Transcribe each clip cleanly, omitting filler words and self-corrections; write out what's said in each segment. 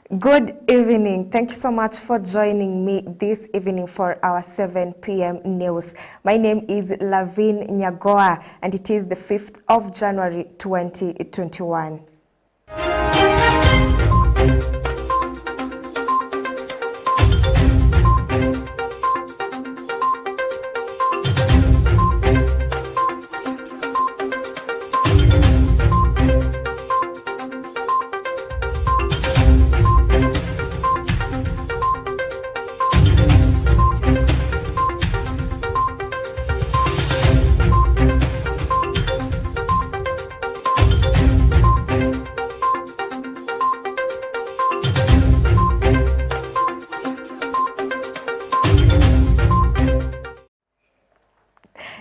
Good evening. Thank you so much for joining me this evening for our 7 p.m. news. My name is Lavin Nyagoa and it is the 5th of January 2021.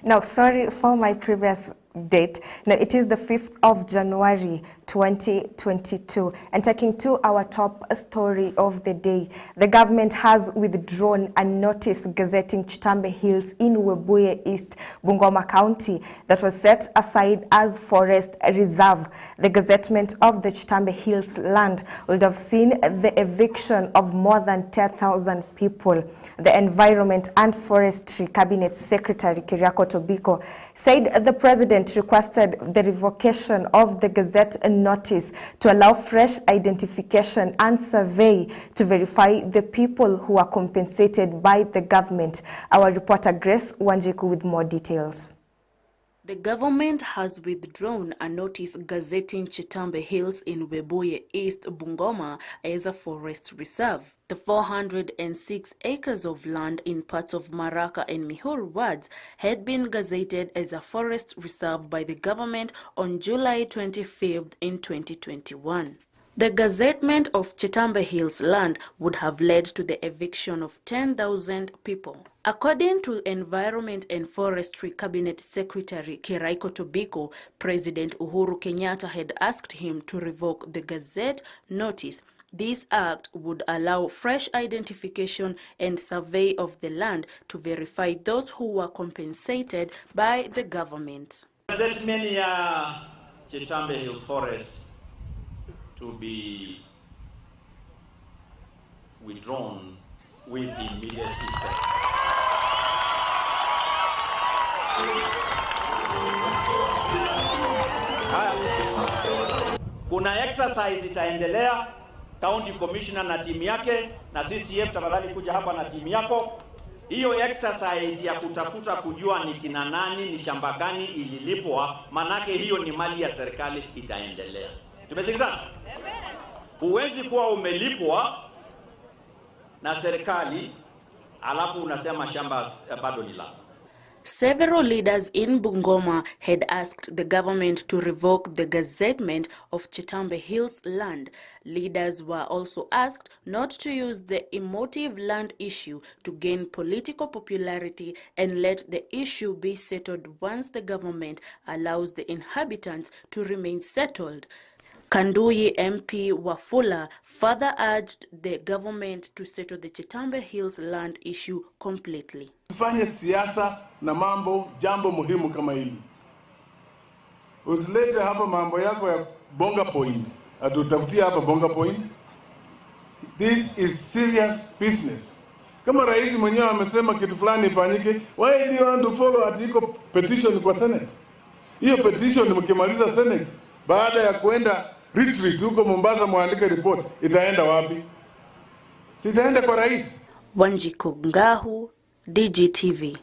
Now, sorry for my previous date. Now, it is the 5th of January 2022. And taking to our top story of the day, the government has withdrawn a notice gazetting Chitambe Hills in Webuye East, Bungoma County that was set aside as forest reserve. The gazettement of the Chitambe Hills land would have seen the eviction of more than 10,000 people. The Environment and Forestry Cabinet Secretary Kiriako Tobiko said the president requested the revocation of the Gazette notice to allow fresh identification and survey to verify the people who are compensated by the government. Our reporter Grace Wanjiku with more details. The government has withdrawn a notice gazetting Chitambe Hills in Webuye East, Bungoma as a forest reserve. The 406 acres of land in parts of Maraka and Mihur wards had been gazetted as a forest reserve by the government on July 25th in 2021. The gazettement of Chitambe Hills land would have led to the eviction of 10,000 people. According to Environment and Forestry Cabinet Secretary Kiraiko Tobiko, President Uhuru Kenyatta had asked him to revoke the Gazette notice. This act would allow fresh identification and survey of the land to verify those who were compensated by the government. Gazettement ya Chitambe Hill Forest to be withdrawn with immediate effect. Kuna exercise itaendelea, County Commissioner na timu yake na CCF tafadhali kuja hapa na timu yako. Hiyo exercise ya kutafuta kujua ni kina nani, ni shamba gani ililipwa, manake hiyo ni mali ya serikali, itaendelea. Tumesikizana? Huwezi kuwa umelipwa na serikali alafu unasema shamba bado ni lako. Several leaders in Bungoma had asked the government to revoke the gazettement of Chitambe Hills land. Leaders were also asked not to use the emotive land issue to gain political popularity and let the issue be settled once the government allows the inhabitants to remain settled. Kanduyi MP Wafula further urged the government to settle the Chitambe Hills land issue completely. Usifanye siasa na jambo muhimu kama hili. Usilete hapa mambo yako ya bonga point. Atutafutia hapa bonga point. This is serious business. Kama rais mwenyewe amesema kitu fulani ifanyike, why do you want to follow ati iko petition kwa Senate? Hiyo petition mkimaliza Senate, baada ya kwenda retreat huko Mombasa muandike report, itaenda wapi? Itaenda kwa rais. Wanjiku Ngahu, Dgtv.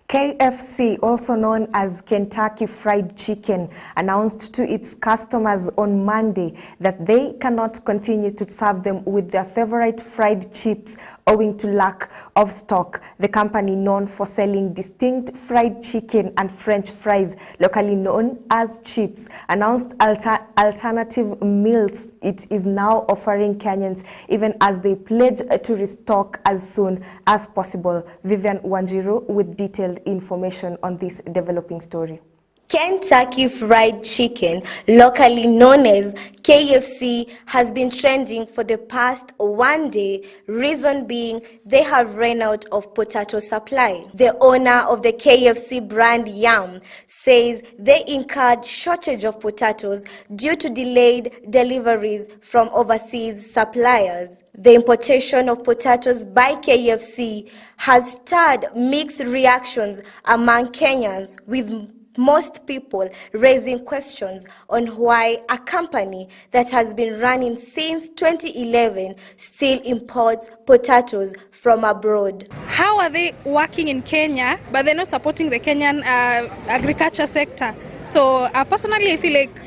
KFC, also known as Kentucky Fried Chicken, announced to its customers on Monday that they cannot continue to serve them with their favorite fried chips owing to lack of stock. The company, known for selling distinct fried chicken and French fries, locally known as chips, announced alternative meals it is now offering Kenyans, even as they pledge to restock as soon as possible. Vivian Wanjiru with detailed information on this developing story. Kentucky Fried Chicken, locally known as KFC, has been trending for the past one day, reason being they have run out of potato supply. The owner of the KFC brand Yum says they incurred shortage of potatoes due to delayed deliveries from overseas suppliers. The importation of potatoes by KFC has stirred mixed reactions among Kenyans, with most people raising questions on why a company that has been running since 2011 still imports potatoes from abroad. How are they working in Kenya, but they're not supporting the Kenyan agriculture sector? So personally, I feel like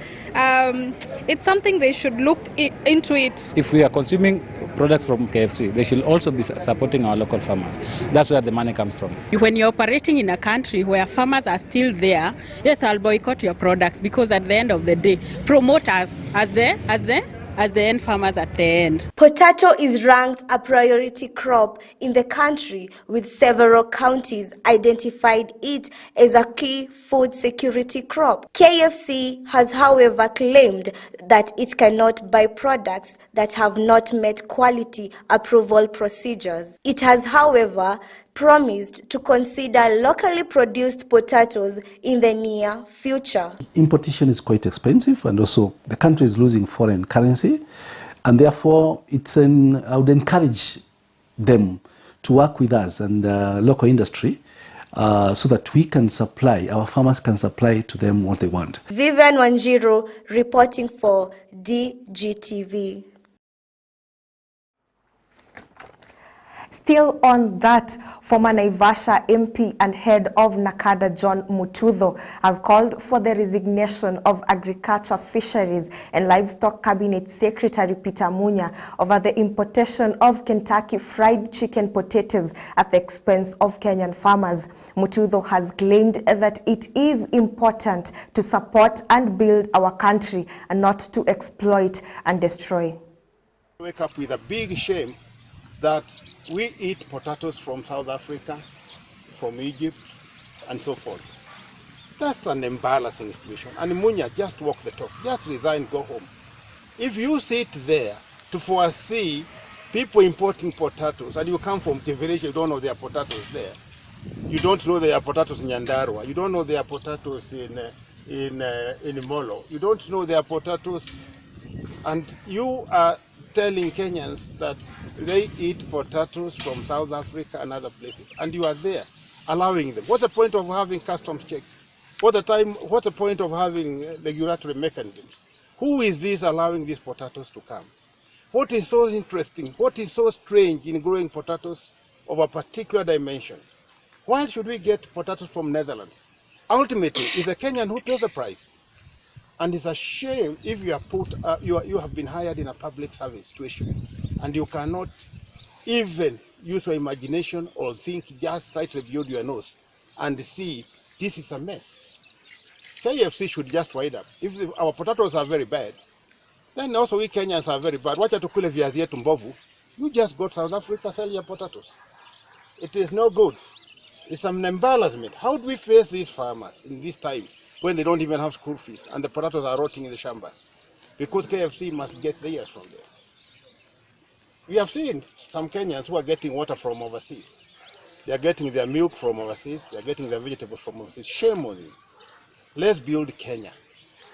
it's something they should look into it. If we are consuming products from KFC, they should also be supporting our local farmers. That's where the money comes from. When you're operating in a country where farmers are still there, yes, I'll boycott your products, because at the end of the day, promote us as the end farmers at the end. Potato is ranked a priority crop in the country, with several counties identified it as a key food security crop. KFC has, however, claimed that it cannot buy products that have not met quality approval procedures. It has, however, promised to consider locally produced potatoes in the near future. Importation is quite expensive, and also the country is losing foreign currency, and therefore I would encourage them to work with us and local industry so that we can supply, our farmers can supply to them what they want. Vivian Wanjiru reporting for Dgtv. Still on that, former Naivasha MP and head of NACADA John Mutudho has called for the resignation of Agriculture, Fisheries and Livestock Cabinet Secretary Peter Munya over the importation of Kentucky Fried Chicken potatoes at the expense of Kenyan farmers. Mutudho has claimed that it is important to support and build our country and not to exploit and destroy. Wake up with a big shame that we eat potatoes from South Africa, from Egypt, and so forth. That's an embarrassing situation. And Munya, just walk the talk. Just resign, go home. If you sit there to foresee people importing potatoes, and you come from a village, you don't know there are potatoes there. You don't know there are potatoes in Nyandarua. You don't know there are potatoes in Molo. You don't know there are potatoes, and you are telling Kenyans that they eat potatoes from South Africa and other places, and you are there allowing them. What's the point of having customs checks? What's the point of having regulatory mechanisms? Who is this allowing these potatoes to come? What is so interesting, what is so strange in growing potatoes of a particular dimension? Why should we get potatoes from Netherlands? Ultimately, it's a Kenyan who pays the price. And it's a shame if you are you have been hired in a public service situation and you cannot even use your imagination or think, just try to build your nose and see this is a mess. KFC should just wind up. If our potatoes are very bad, then also we Kenyans are very bad. Wacha tukule viazi yetu mbovu. You just go to South Africa, sell your potatoes. It is no good. It's an embarrassment. How do we face these farmers in this time when they don't even have school fees and the potatoes are rotting in the shambas? Because KFC must get theirs from there. We have seen some Kenyans who are getting water from overseas. They are getting their milk from overseas. They are getting their vegetables from overseas. Shame on you. Let's build Kenya.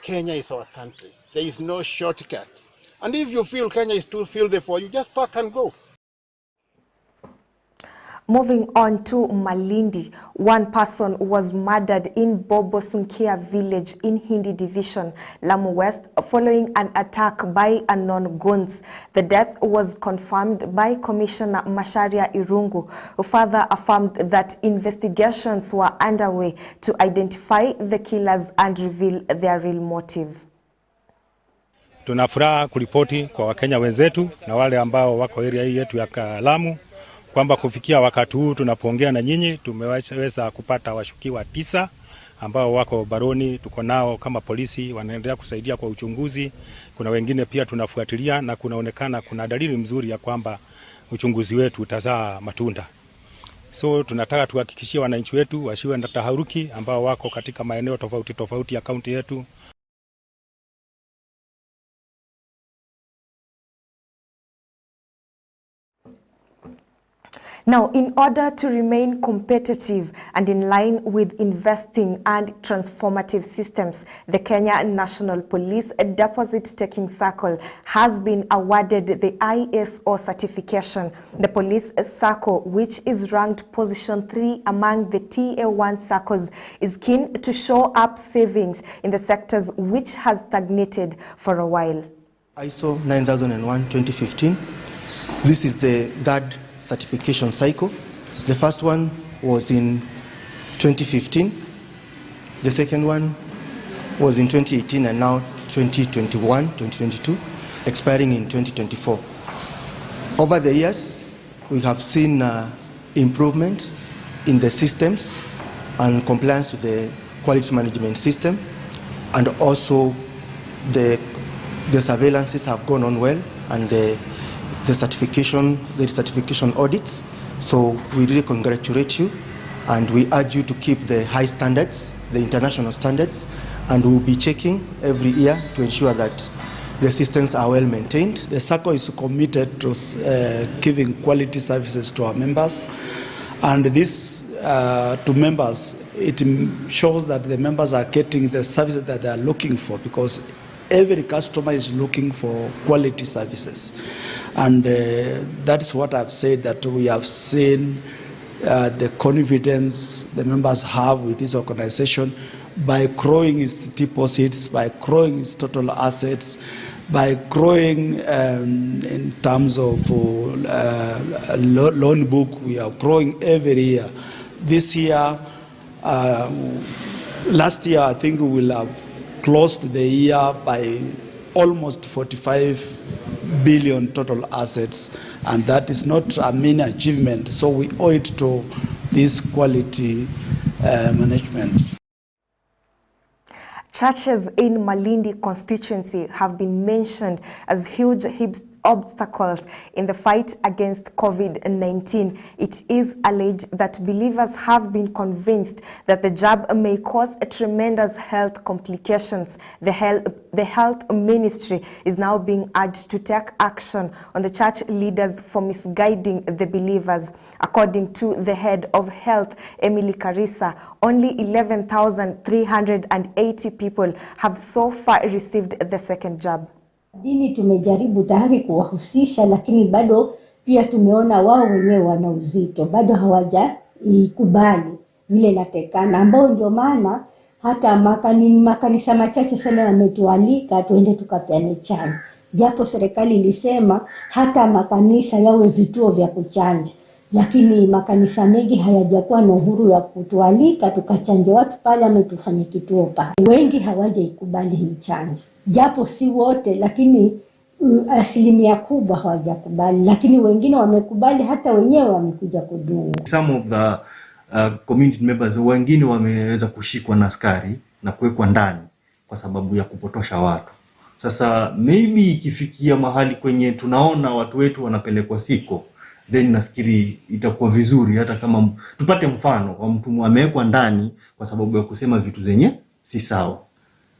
Kenya is our country. There is no shortcut. And if you feel Kenya is too filthy for you, just pack and go. Moving on to Malindi, one person was murdered in Bobosunkia village in Hindi Division, Lamu West, following an attack by unknown goons. The death was confirmed by Commissioner Masharia Irungu, who further affirmed that investigations were underway to identify the killers and reveal their real motive. Tunafuraha kuripoti kwa Wakenya wenzetu na wale ambao wako area hii yetu ya Lamu kwamba kufikia wakati huu tunapoongea na nyinyi tumeweza kupata washukiwa 9 ambao wako baroni. Tuko nao kama polisi, wanaendelea kusaidia kwa uchunguzi. Kuna wengine pia tunafuatilia na kunaonekana kuna dalili mzuri ya kwamba uchunguzi wetu utazaa matunda. So tunataka tuhakikishie wananchi wetu wasiwe na taharuki ambao wako katika maeneo tofauti tofauti ya kaunti yetu. Now, in order to remain competitive and in line with investing and transformative systems, the Kenya National Police Deposit-Taking Circle has been awarded the ISO certification. The police circle, which is ranked position 3 among the TA1 circles, is keen to show up savings in the sectors which has stagnated for a while. ISO 9001-2015. This is the third certification cycle. The first one was in 2015. The second one was in 2018, and now 2022, expiring in 2024. Over the years, we have seen improvement in the systems and compliance to the quality management system, and also the surveillances have gone on well, and the certification audits. So we really congratulate you, and we urge you to keep the high standards, the international standards, and we'll be checking every year to ensure that the systems are well maintained. The circle is committed to giving quality services to our members, and this to members, it shows that the members are getting the services that they are looking for, because every customer is looking for quality services. And that is what I've said, that we have seen the confidence the members have with this organization by growing its deposits, by growing its total assets, by growing in terms of loan book. We are growing every year. This year, last year, I think we will have closed the year by almost 45 billion total assets, and that is not a mean achievement. So we owe it to this quality management. Churches in Malindi constituency have been mentioned as huge obstacles in the fight against COVID-19. It is alleged that believers have been convinced that the jab may cause tremendous health complications. The health ministry is now being urged to take action on the church leaders for misguiding the believers. According to the head of health, Emily Karisa, only 11,380 people have so far received the second jab. Dini tumejaribu tayari kuwahusisha, lakini bado pia tumeona wao wenyewe wana uzito, bado hawajaikubali vile inatekana, ambao ndio maana hata makanisa machache sana yametualika tuende tukapeane chanjo, japo serikali ilisema hata makanisa yawe vituo vya kuchanja, lakini makanisa mengi hayajakuwa na uhuru ya kutualika tukachanje watu pale ama tufanye kituo pale. Wengi hawajaikubali hii chanjo, japo si wote, lakini asilimia kubwa hawajakubali, lakini wengine wamekubali, hata wenyewe wamekuja kudunga. Some of the community members wengine wameweza kushikwa na askari na kuwekwa ndani kwa sababu ya kupotosha watu. Sasa maybe ikifikia mahali kwenye tunaona watu wetu wanapelekwa siko, then nafikiri itakuwa vizuri hata kama tupate mfano wa mtu amewekwa ndani kwa sababu ya kusema vitu zenye si sawa.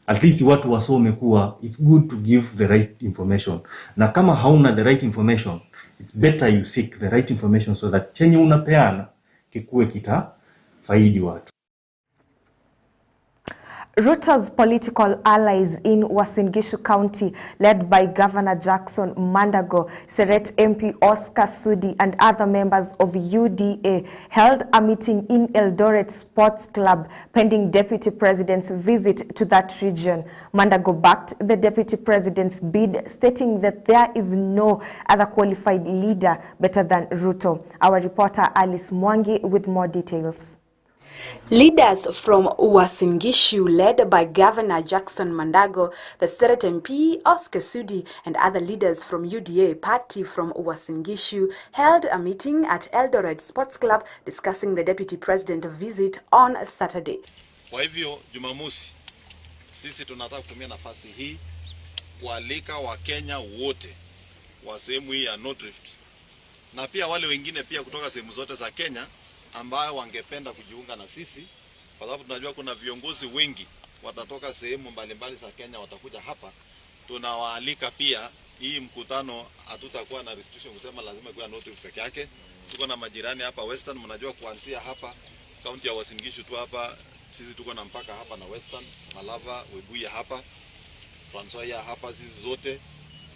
At least watu wasome kuwa it's good to give the right information. Na kama hauna the right information, it's better you seek the right information so that chenye unapeana kikuwe kitafaidi watu. Ruto's political allies in Uasin Gishu County, led by Governor Jackson Mandago, Seret MP Oscar Sudi, and other members of UDA, held a meeting in Eldoret Sports Club pending Deputy President's visit to that region. Mandago backed the Deputy President's bid, stating that there is no other qualified leader better than Ruto. Our reporter Alice Mwangi with more details. Leaders from Uasin Gishu, led by Governor Jackson Mandago, the Senate MP Oscar Sudi, and other leaders from UDA party from Uasin Gishu, held a meeting at Eldoret Sports Club discussing the Deputy President's visit on Saturday. Kwa hivyo Jumamosi, sisi tunataka kutumia nafasi hii kualika Wakenya wote wa sehemu hii ya North Rift na pia wale wengine pia kutoka sehemu zote za Kenya ambayo wangependa kujiunga na sisi, kwa sababu tunajua kuna viongozi wengi watatoka sehemu mbalimbali za Kenya watakuja hapa. Tunawaalika pia. Hii mkutano hatutakuwa na restriction kusema lazima kuwa notice peke yake. Tuko na majirani hapa Western, mnajua kuanzia hapa kaunti ya Uasin Gishu tu hapa sisi tuko na mpaka hapa na Western, Malava, Webuye hapa, Trans Nzoia hapa, sisi zote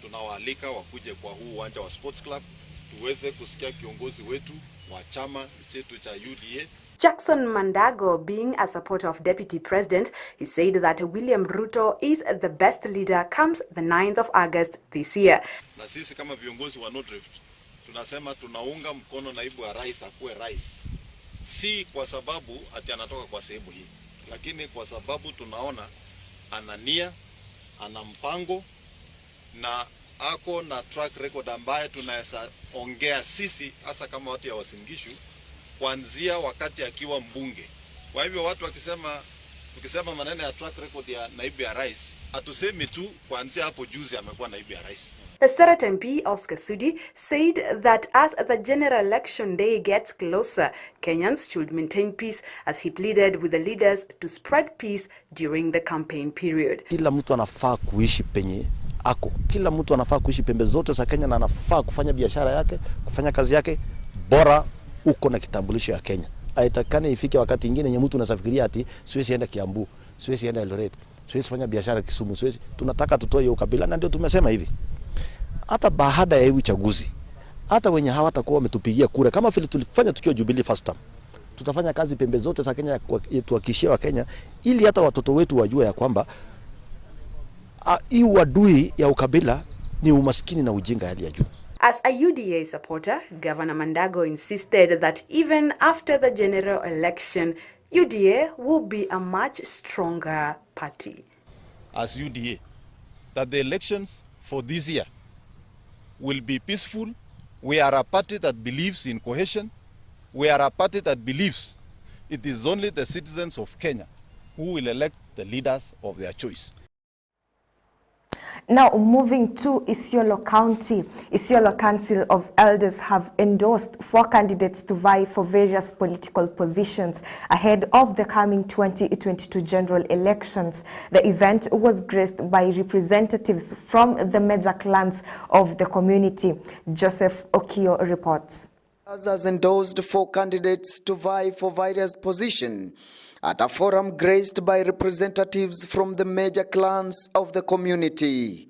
tunawaalika wakuje kwa huu uwanja wa Sports Club tuweze kusikia kiongozi wetu wa chama chetu cha UDA. Jackson Mandago, being a supporter of Deputy President, he said that William Ruto is the best leader comes the 9th of August this year. Na sisi kama viongozi wa North Rift tunasema tunaunga mkono naibu wa rais akuwe rais. Si kwa sababu ati anatoka kwa sehemu hii, lakini kwa sababu tunaona ana nia, ana mpango na ako na track record ambaye tunaweza ongea sisi hasa kama watu ya Uasin Gishu kuanzia wakati akiwa mbunge. Kwa hivyo watu tukisema maneno ya track record ya naibu ya rais, hatusemi tu kuanzia hapo juzi amekuwa naibu ya rais. The Senate MP Oscar Sudi said that as the general election day gets closer, Kenyans should maintain peace, as he pleaded with the leaders to spread peace during the campaign period. Kila mtu anafaa kuishi penye ako. Kila mtu anafaa kuishi pembe zote za Kenya na anafaa kufanya biashara yake, kufanya kazi yake, bora uko na kitambulisho ya Kenya. Haitakani ifike wakati mwingine yenye mtu unasafikiria ati siwezi enda Kiambu, siwezi enda Eldoret, siwezi fanya biashara Kisumu, siwezi. Tunataka tutoe hiyo ukabila, na ndio tumesema hivi. Hata baada ya hii uchaguzi, hata wenye hawatakuwa wametupigia kura kama vile tulifanya tukio Jubilee first time, tutafanya kazi pembe zote za Kenya tuhakikishie wa Kenya, ili hata watoto wetu wajue ya kwamba hii wadui ya ukabila ni umaskini na ujinga hali ya juu. As a UDA supporter, Governor Mandago insisted that even after the general election, UDA will be a much stronger party. As UDA, that the elections for this year will be peaceful. We are a party that believes in cohesion. We are a party that believes it is only the citizens of Kenya who will elect the leaders of their choice. Now, moving to Isiolo County, Isiolo Council of Elders have endorsed 4 candidates to vie for various political positions ahead of the coming 2022 general elections. The event was graced by representatives from the major clans of the community. Joseph Okio reports. Has endorsed 4 candidates to vie for various positions at a forum graced by representatives from the major clans of the community.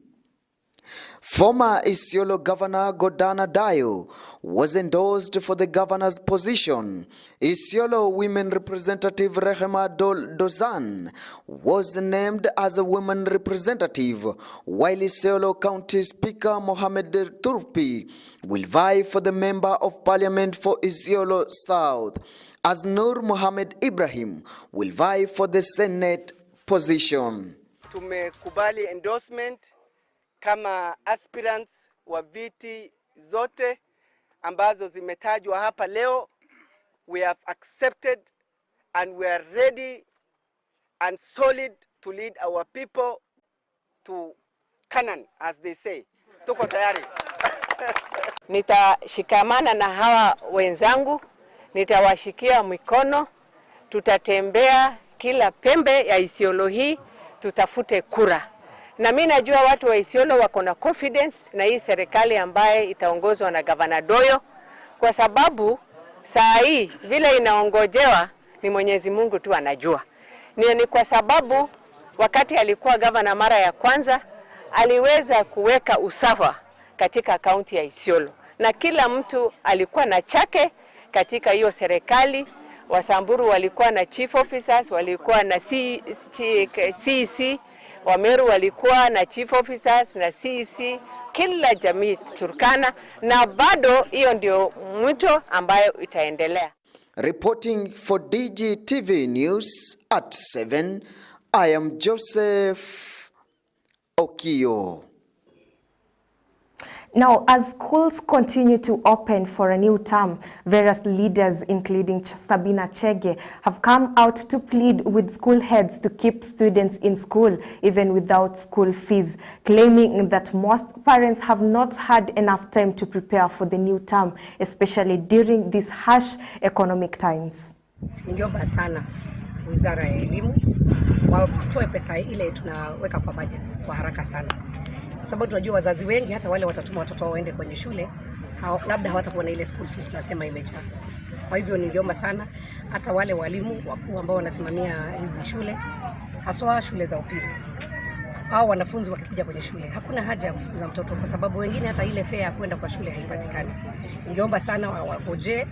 Former Isiolo Governor Godana Dayo was endorsed for the governor's position. Isiolo Women Representative Rehema Dozan was named as a women representative, while Isiolo County Speaker Mohamed Turpi will vie for the Member of Parliament for Isiolo South, as Nur Mohamed Ibrahim will vie for the Senate position. Tumekubali endorsement kama aspirants wa viti zote ambazo zimetajwa hapa leo. We have accepted and we are ready and solid to lead our people to Canaan, as they say. Tuko tayari. Nitashikamana na hawa wenzangu, nitawashikia mikono, tutatembea kila pembe ya Isiolo hii, tutafute kura. Na mimi najua watu wa Isiolo wako na confidence na hii serikali ambaye itaongozwa na Governor Doyo, kwa sababu saa hii vile inaongojewa ni Mwenyezi Mungu tu anajua. Ni kwa sababu wakati alikuwa governor mara ya kwanza aliweza kuweka usawa katika kaunti ya Isiolo, na kila mtu alikuwa na chake katika hiyo serikali. Wasamburu walikuwa na chief officers, walikuwa na CEC, Wameru walikuwa na chief officers na CEC, kila jamii Turkana, na bado hiyo ndio mwito ambayo itaendelea. Reporting for Dgtv News at 7, I am Joseph Okio. Now, as schools continue to open for a new term, various leaders, including Sabina Chege, have come out to plead with school heads to keep students in school, even without school fees, claiming that most parents have not had enough time to prepare for the new term, especially during these harsh economic times. Ningeomba sana Wizara ya Elimu watoe pesa ile tunaweka kwa budget kwa haraka sana. Kwa sababu tunajua wazazi wengi hata wale watatuma watoto wao waende kwenye shule labda hawatakuwa na ile school fees tunasema imejaa. Kwa hivyo ningeomba sana hata wale walimu wakuu ambao wanasimamia hizi shule, haswa shule za upili, au wanafunzi wakikuja kwenye shule, hakuna haja ya kufukuza mtoto kwa sababu wengine hata ile fare ya kwenda kwa shule haipatikani. Ningeomba sana wagoje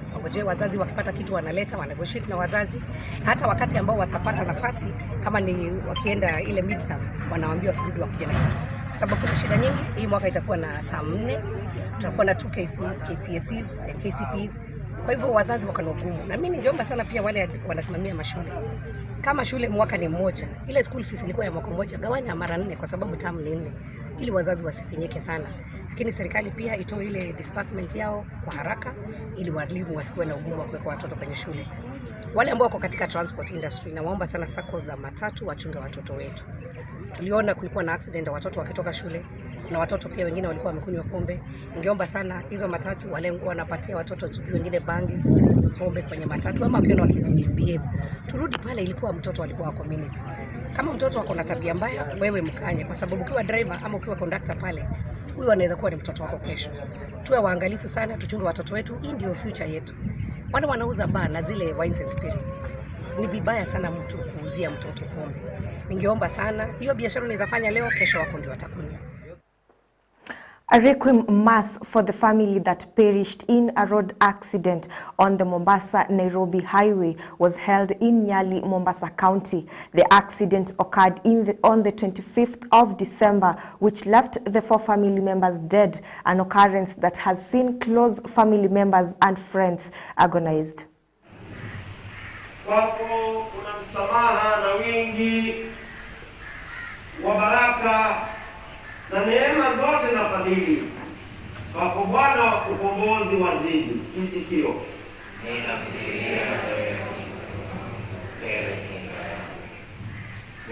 wazazi wakipata kitu wanaleta, wananegotiate na wazazi. Hata wakati ambao watapata nafasi kama ni wakienda ile midterm, wanawaambia wakirudi wakuje na kitu. Kwa sababu kuna shida nyingi, hii mwaka itakuwa na term 4, tutakuwa na 2 KCSEs, KCPEs. Kwa hivyo wazazi wakana ugumu. Na mimi ningeomba sana pia wale wanasimamia mashule, kama shule mwaka ni mmoja, ile school fees ilikuwa ya mwaka mmoja, gawanya mara 4 kwa sababu term ni 4, ili wazazi wasifinyike sana. Lakini serikali pia itoe ile disbursement yao kwa haraka, ili walimu wasikuwe na ugumu wa kuweka watoto kwenye shule. Wale ambao wako katika transport industry, na waomba sana sako za matatu wachunge watoto wetu. Tuliona kulikuwa na accident ya watoto wakitoka shule, na watoto pia wengine walikuwa wamekunywa pombe. Ningeomba sana hizo matatu wale wanapatia watoto wengine bangi, pombe kwenye matatu, ama pia wakisbehave, turudi pale ilikuwa mtoto alikuwa wa community. Kama mtoto wako na tabia mbaya, wewe mkanye, kwa sababu ukiwa driver ama ukiwa conductor pale, huyu anaweza kuwa ni mtoto wako kesho. Tuwe waangalifu sana, tuchunge watoto wetu, hii ndio future yetu. Wale wanauza bar na zile wines and spirits, ni vibaya sana mtu kuuzia mtoto pombe. Ningeomba sana hiyo biashara unaweza fanya leo, kesho wako ndio watakunywa. A requiem mass for the family that perished in a road accident on the Mombasa-Nairobi highway was held in Nyali, Mombasa County. The accident occurred on the 25th of December, which left the 4 family members dead, an occurrence that has seen close family members and friends agonized. Kwako kuna msamaha na wingi wa baraka na neema zote na fadhili. Kwako Bwana wa ukombozi wazidi. Kitikio: ninafikiria wewe.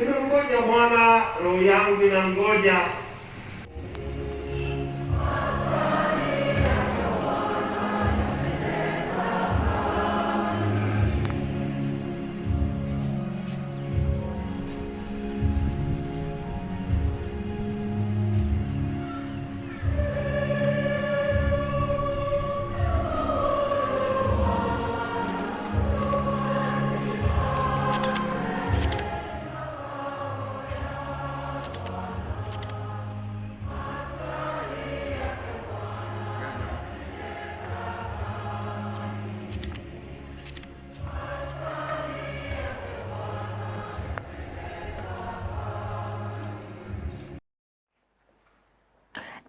Ninamngoja Bwana, roho yangu inamngoja.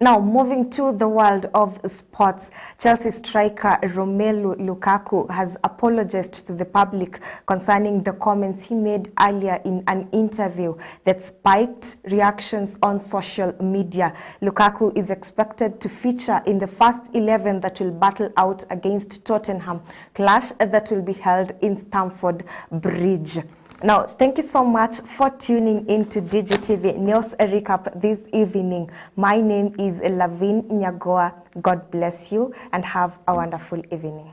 Now, moving to the world of sports, Chelsea striker Romelu Lukaku has apologized to the public concerning the comments he made earlier in an interview that spiked reactions on social media. Lukaku is expected to feature in the first 11 that will battle out against Tottenham, clash that will be held in Stamford Bridge. Now, thank you so much for tuning in to Dgtv News Recap this evening. My name is Lavin Nyagoa. God bless you and have a wonderful evening.